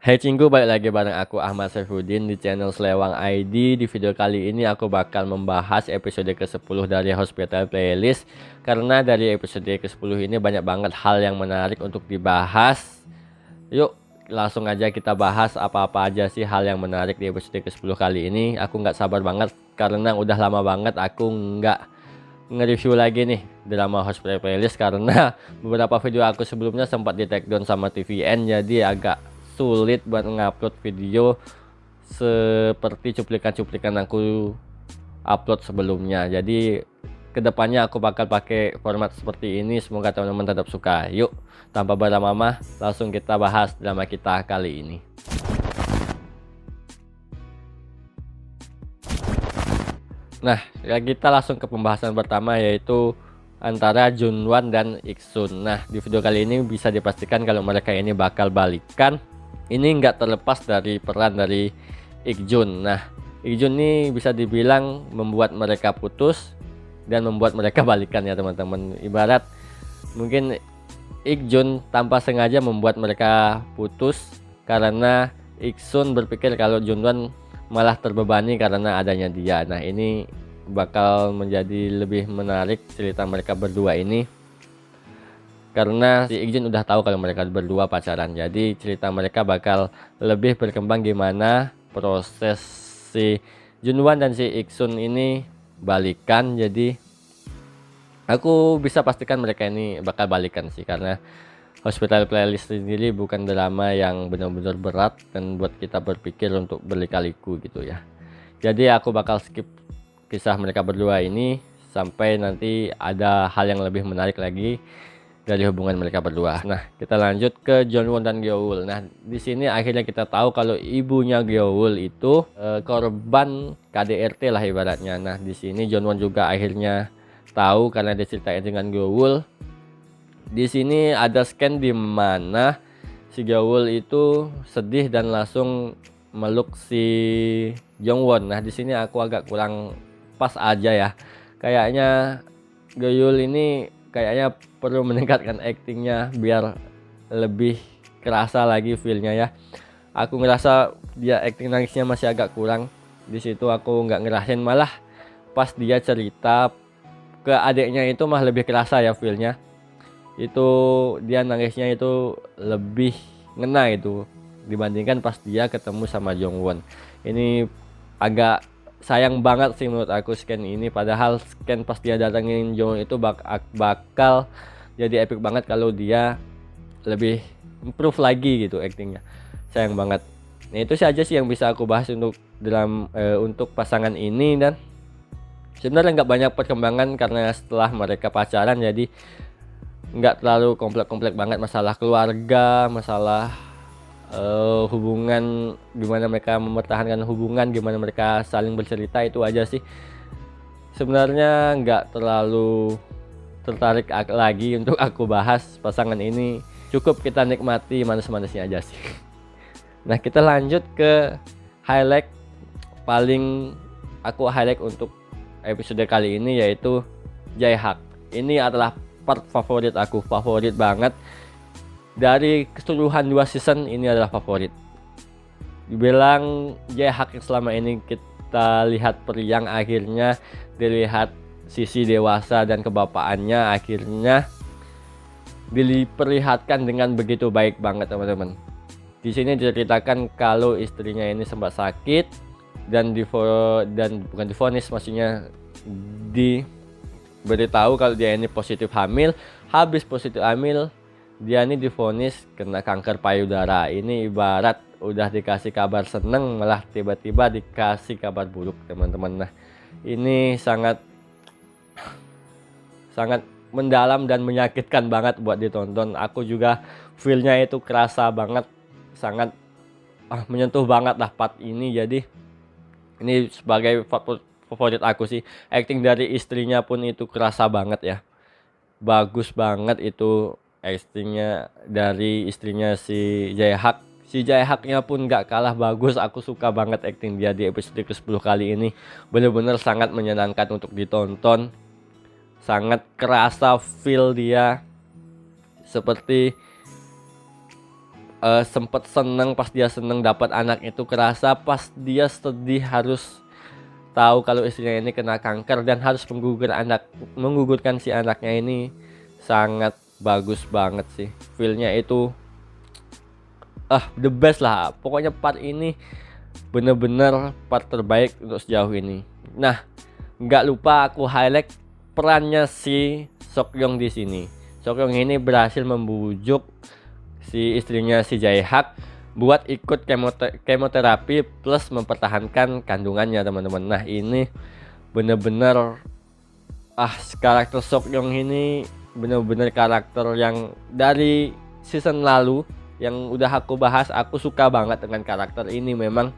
Hai Cinggu, balik lagi bareng aku Ahmad Saifuddin di channel Slewang ID. Di video kali ini aku bakal membahas episode ke-10 dari Hospital Playlist. Karena dari episode ke-10 ini banyak banget hal yang menarik untuk dibahas. Yuk langsung aja kita bahas apa-apa aja sih hal yang menarik di episode ke-10 kali ini. Aku nggak sabar banget karena udah lama banget aku nggak nge-review lagi nih drama Hospital Playlist. Karena beberapa video aku sebelumnya sempat di take down sama TVN, jadi agak sulit buat ngupload video seperti cuplikan-cuplikan aku upload sebelumnya. Jadi kedepannya aku bakal pakai format seperti ini. Semoga teman-teman tetap suka. Yuk tanpa berlama-lama langsung kita bahas drama kita kali ini. Nah ya, kita langsung ke pembahasan pertama, yaitu antara Junwan dan Iksun. Nah di video kali ini bisa dipastikan kalau mereka ini bakal balikan. Ini nggak terlepas dari peran dari Ikjun. Nah, Ikjun ini bisa dibilang membuat mereka putus dan membuat mereka balikan ya teman-teman. Ibarat mungkin Ikjun tanpa sengaja membuat mereka putus karena Iksun berpikir kalau Junwan malah terbebani karena adanya dia. Nah, ini bakal menjadi lebih menarik cerita mereka berdua ini. Karena si Ikjun udah tahu kalau mereka berdua pacaran, jadi cerita mereka bakal lebih berkembang gimana proses si Junwan dan si Iksun ini balikan. Jadi aku bisa pastikan mereka ini bakal balikan sih, karena Hospital Playlist sendiri bukan drama yang benar-benar berat dan buat kita berpikir untuk berlika-liku gitu ya. Jadi aku bakal skip kisah mereka berdua ini sampai nanti ada hal yang lebih menarik lagi dari hubungan mereka berdua. Nah, kita lanjut ke Jeonwon dan Gyeoul. Nah, di sini akhirnya kita tahu kalau ibunya Gyeoul itu korban KDRT lah ibaratnya. Nah, di sini Jeonwon juga akhirnya tahu karena diceritain dengan Gyeoul. Di sini ada scan di mana si Gyeoul itu sedih dan langsung meluk si Jeonwon. Nah, di sini aku agak kurang pas aja ya. Kayaknya Gyeoul ini kayaknya perlu meningkatkan actingnya biar lebih kerasa lagi feelnya ya. Aku ngerasa dia acting nangisnya masih agak kurang. Di situ aku nggak ngerasain, malah pas dia cerita ke adiknya itu mah lebih kerasa ya feelnya. Itu dia nangisnya itu lebih ngena itu dibandingkan pas dia ketemu sama Jongwon. Ini agak sayang banget sih menurut aku scan ini, padahal scan pas dia datangin Jongwon itu bakal jadi epic banget kalau dia lebih improve lagi gitu actingnya. Sayang banget. Nah itu saja sih yang bisa aku bahas untuk untuk pasangan ini, dan sebenarnya nggak banyak perkembangan karena setelah mereka pacaran jadi nggak terlalu komplek-komplek banget. Masalah keluarga, masalah hubungan, gimana mereka mempertahankan hubungan, gimana mereka saling bercerita, itu aja sih. Sebenarnya nggak terlalu tertarik lagi untuk aku bahas pasangan ini. Cukup kita nikmati manis-manisnya aja sih. Nah kita lanjut ke highlight paling aku highlight untuk episode kali ini, yaitu Jae-hak. Ini adalah part favorit aku, favorit banget. Dari keseluruhan 2 season ini adalah favorit. Dibilang Jae-hak yang selama ini kita lihat periang, akhirnya dilihat sisi dewasa dan kebapaannya akhirnya diperlihatkan dengan begitu baik banget teman-teman. Di sini diceritakan kalau istrinya ini sempat sakit dan bukan divonis, maksudnya diberitahu kalau dia ini positif hamil. Habis positif hamil, dia ini divonis kena kanker payudara. Ini ibarat udah dikasih kabar seneng malah tiba-tiba dikasih kabar buruk teman-teman. Nah ini sangat mendalam dan menyakitkan banget buat ditonton. Aku juga feelnya itu kerasa banget, sangat menyentuh banget lah part ini. Jadi ini sebagai favorit aku sih. Acting dari istrinya pun itu kerasa banget ya, bagus banget itu actingnya dari istrinya si Jae-hak. Si Jae-haknya pun gak kalah bagus. Aku suka banget acting dia di episode ke-10 kali ini. Bener-bener sangat menyenangkan untuk ditonton. Sangat kerasa feel dia seperti sempet seneng, pas dia seneng dapat anak itu kerasa, pas dia sedih harus tahu kalau istrinya ini kena kanker dan harus menggugurkan si anaknya ini, sangat bagus banget sih. Feelnya itu the best lah. Pokoknya part ini bener-bener part terbaik untuk sejauh ini. Nah, nggak lupa aku highlight perannya si Seokyeong di sini. Seokyeong ini berhasil membujuk si istrinya si Jae-hak buat ikut kemoterapi plus mempertahankan kandungannya, teman-teman. Nah, ini bener-bener karakter Seokyeong ini bener-bener karakter yang dari season lalu yang udah aku bahas. Aku suka banget dengan karakter ini. Memang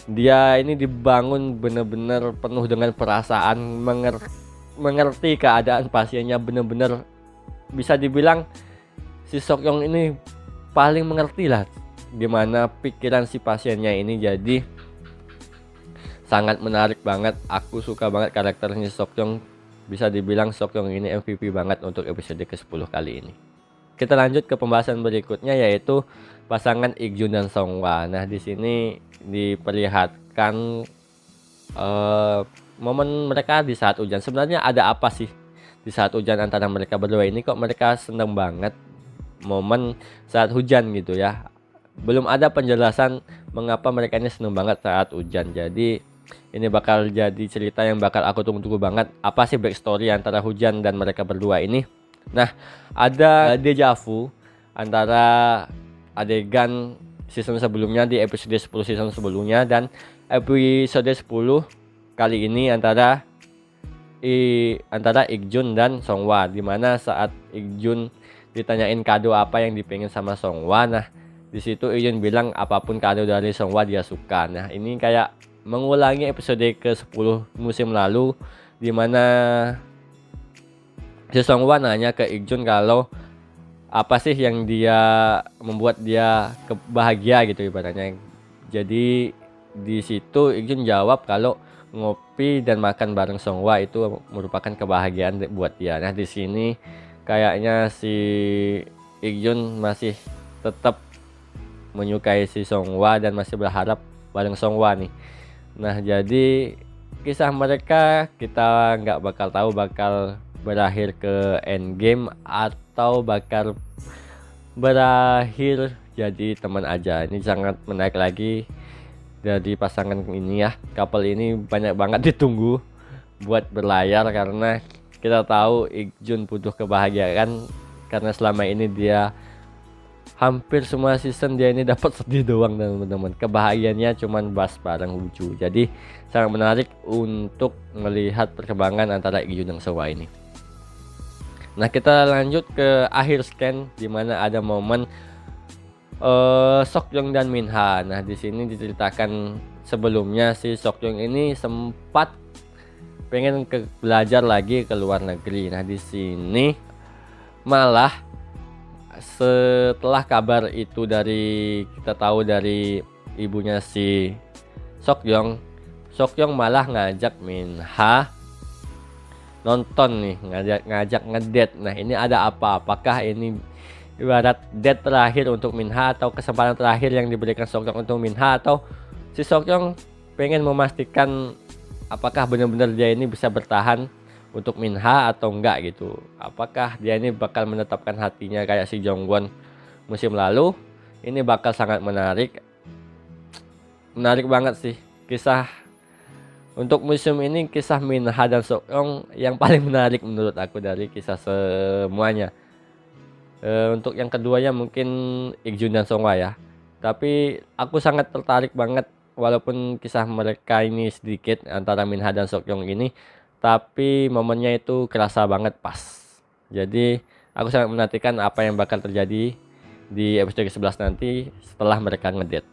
dia ini dibangun bener-bener penuh dengan perasaan, mengerti keadaan pasiennya. Bener-bener bisa dibilang si Seokyeong ini paling mengerti lah gimana pikiran si pasiennya ini. Jadi sangat menarik banget. Aku suka banget karakternya Seokyeong. Bisa dibilang Seokyeong ini MVP banget untuk episode ke-10 kali ini. Kita lanjut ke pembahasan berikutnya, yaitu pasangan Ikjun dan Songhwa. Nah, di sini diperlihatkan momen mereka di saat hujan. Sebenarnya ada apa sih di saat hujan antara mereka berdua ini, kok mereka seneng banget momen saat hujan gitu ya. Belum ada penjelasan mengapa mereka ini seneng banget saat hujan. Jadi ini bakal jadi cerita yang bakal aku tunggu-tunggu banget. Apa sih backstory antara hujan dan mereka berdua ini? Nah, ada deja vu antara adegan season sebelumnya di episode 10 season sebelumnya dan episode 10 kali ini antara Ikjun dan Songhwa, dimana saat Ikjun ditanyain kado apa yang dipengen sama Songhwa. Nah, di situ Ikjun bilang apapun kado dari Songhwa dia suka. Nah, ini kayak mengulangi episode ke-10 musim lalu, dimana si Songhwa nanya ke Ikjun kalau apa sih yang dia membuat dia bahagia gitu ibaratnya. Jadi di situ Ikjun jawab kalau ngopi dan makan bareng Songhwa itu merupakan kebahagiaan buat dia. Nah, di sini kayaknya si Ikjun masih tetap menyukai si Songhwa dan masih berharap bareng Songhwa nih. Nah, jadi kisah mereka kita nggak bakal tahu bakal berakhir ke endgame atau bakal berakhir jadi teman aja. Ini sangat menarik lagi dari pasangan ini ya. Couple ini banyak banget ditunggu buat berlayar, karena kita tahu Ikjun butuh kebahagiaan, karena selama ini dia hampir semua season dia ini dapat sedih doang, teman-teman. Kebahagiaannya cuman bas bareng lucu. Jadi sangat menarik untuk melihat perkembangan antara Ikjun dan Songhwa ini. Nah, kita lanjut ke akhir scan, dimana ada momen Seokyeong dan Minha. Nah, di sini diceritakan sebelumnya si Seokyeong ini sempat pengen belajar lagi ke luar negeri. Nah, di sini malah setelah kabar itu kita tahu dari ibunya si Seokyeong malah ngajak Minha nonton nih, ngajak ngedate. Nah, ini ada apa? Apakah ini ibarat date terakhir untuk Minha atau kesempatan terakhir yang diberikan Seokyeong untuk Minha, atau si Seokyeong pengen memastikan apakah benar-benar dia ini bisa bertahan untuk Minha atau enggak gitu. Apakah dia ini bakal menetapkan hatinya kayak si Jongwon musim lalu? Ini bakal sangat menarik banget sih kisah. Untuk musim ini kisah Minha dan Seokyeong yang paling menarik menurut aku dari kisah semuanya. Untuk yang keduanya mungkin Ikjun dan Songhwa ya. Tapi aku sangat tertarik banget, walaupun kisah mereka ini sedikit antara Minha dan Seokyeong ini, tapi momennya itu kerasa banget pas. Jadi aku sangat menantikan apa yang bakal terjadi di episode ke-11 nanti setelah mereka ngedate.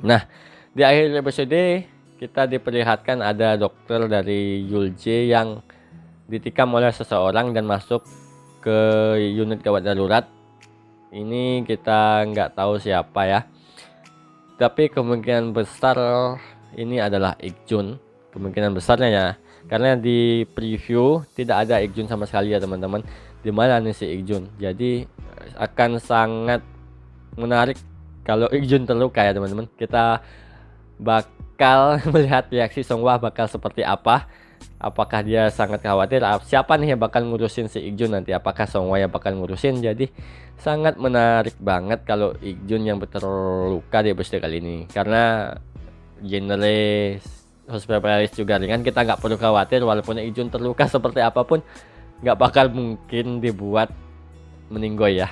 Nah, di akhir episode kita diperlihatkan ada dokter dari Yulje yang ditikam oleh seseorang dan masuk ke unit gawat darurat. Ini kita nggak tahu siapa ya, tapi kemungkinan besar ini adalah Ikjun. Kemungkinan besarnya ya, karena di preview tidak ada Ikjun sama sekali ya, teman-teman. di mana nih si Ikjun. Jadi akan sangat menarik kalau Ikjun terluka ya teman-teman. Kita bakal melihat reaksi Songhwa bakal seperti apa. Apakah dia sangat khawatir? Siapa nih yang bakal ngurusin si Ikjun nanti? Apakah Songhwa yang bakal ngurusin? Jadi sangat menarik banget kalau Ikjun yang terluka di episode kali ini, karena genre hospitalaris juga ringan. Kita nggak perlu khawatir walaupun Ikjun terluka seperti apapun, nggak bakal mungkin dibuat meninggoy ya.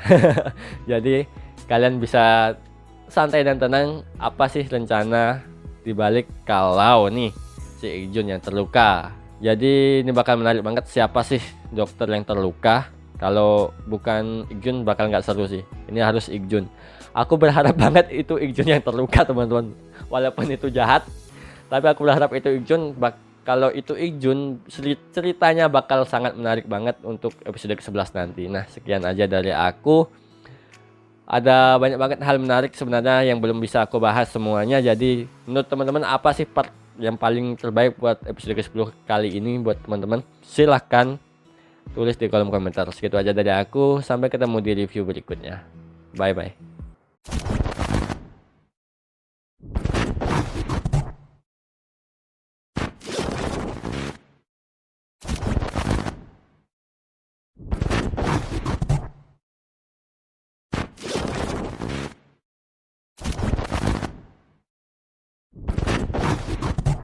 Jadi kalian bisa santai dan tenang. Apa sih rencana dibalik kalau nih si Ikjun yang terluka? Jadi ini bakal menarik banget, siapa sih dokter yang terluka. Kalau bukan Ikjun bakal nggak seru sih. Ini harus Ikjun. Aku berharap banget itu Ikjun yang terluka teman-teman. Walaupun itu jahat, tapi aku berharap itu Ikjun. Kalau itu Ikjun, ceritanya bakal sangat menarik banget untuk episode ke-11 nanti. Nah, sekian aja dari aku. Ada banyak banget hal menarik sebenarnya yang belum bisa aku bahas semuanya. Jadi menurut teman-teman apa sih part yang paling terbaik buat episode ke-10 kali ini buat teman-teman? Silahkan tulis di kolom komentar. Segitu aja dari aku. Sampai ketemu di review berikutnya. Bye bye.